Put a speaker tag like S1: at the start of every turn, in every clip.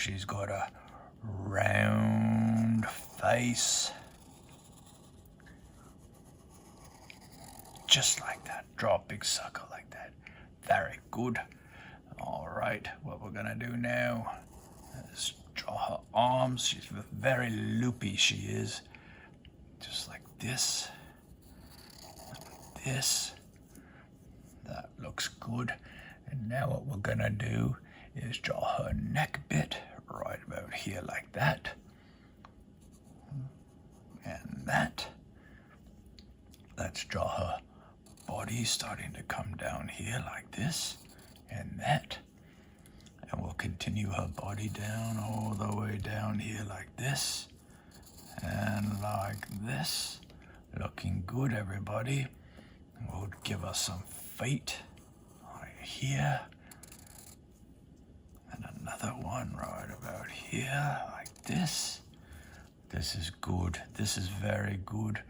S1: she's got a round face. Just like that. Draw a big circle like that. Very good. Alright, what we're gonna do now is draw her arms. She's very loopy, she is. Just like this. This. That looks good. And now what we're gonna do is draw her neck bit right about here like that. And that. Let's draw her body starting to come down here like this. And that. And we'll continue her body down all the way down here like this. And like this. Looking good, everybody. We'll give her some feet right here. And another one right about here, like this. This is good. This is very good.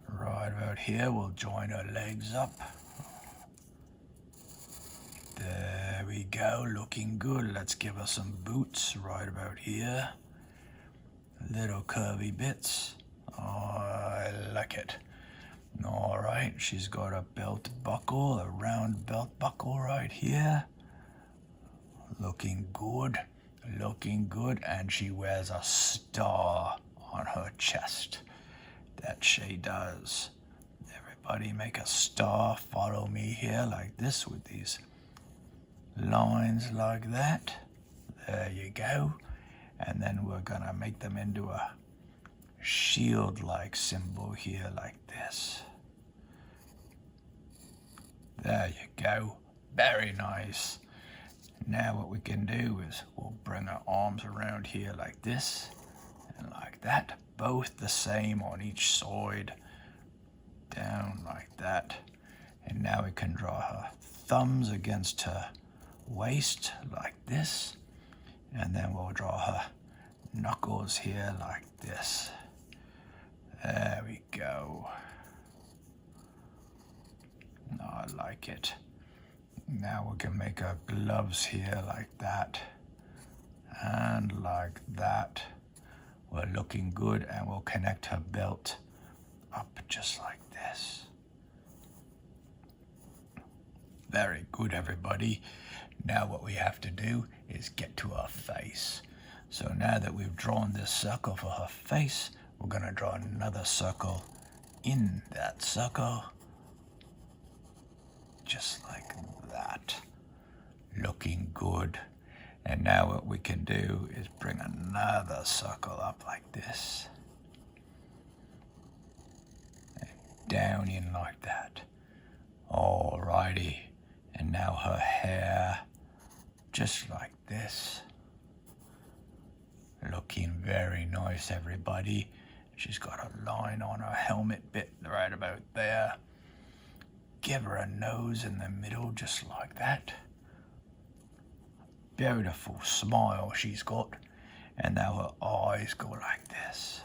S1: Right about here, we'll join her legs up. There we go, looking good. Let's give her some boots right about here. Little curvy bits. Oh, I like it. All right, she's got a belt buckle, a round belt buckle right here. Looking good, and she wears a star on her chest. That she does. Everybody make a star, follow me here like this with these lines like that. There you go. And then we're gonna make them into a shield-like symbol here like this. There you go. Very nice. Now what we can do is we'll bring our arms around here like this and like that. Both the same on each side. Down like that. And now we can draw her thumbs against her waist like this. And then we'll draw her knuckles here like this. There we go. I like it. Now we can make her gloves here like that. And like that. We're looking good, and we'll connect her belt up just like this. Very good, everybody. Now what we have to do is get to her face. So now that we've drawn this circle for her face, we're gonna draw another circle in that circle. Just like that. Looking good. And now what we can do is bring another circle up like this. And down in like that. Alrighty. And now her hair, just like this. Looking very nice, everybody. She's got a line on her helmet bit right about there. Give her a nose in the middle, just like that. Beautiful smile she's got. And now her eyes go like this.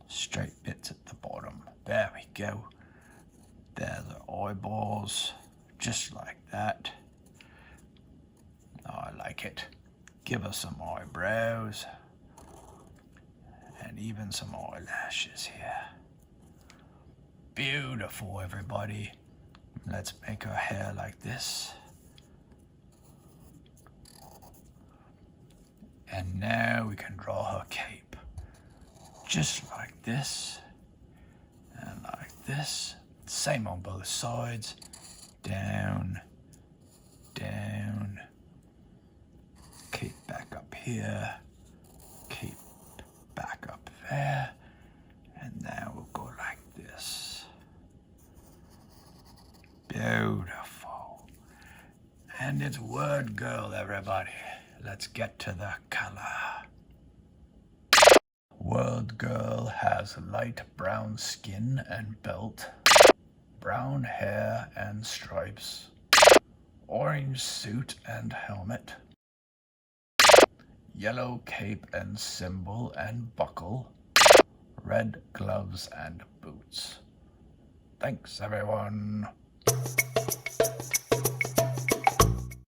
S1: Straight bits at the bottom. There we go. There's her eyeballs. Just like that. Oh, I like it. Give her some eyebrows. And even some eyelashes here. Beautiful, everybody. Let's make her hair like this. And now we can draw her cape. Just like this. And like this. Same on both sides. Down. Down. Cape back up here. Cape back up there. And now we'll go like this. Beautiful. And it's Word Girl, everybody. Let's get to the color. Word Girl has light brown skin and belt, brown hair and stripes, orange suit and helmet, yellow cape and symbol and buckle, red gloves and boots. Thanks, everyone.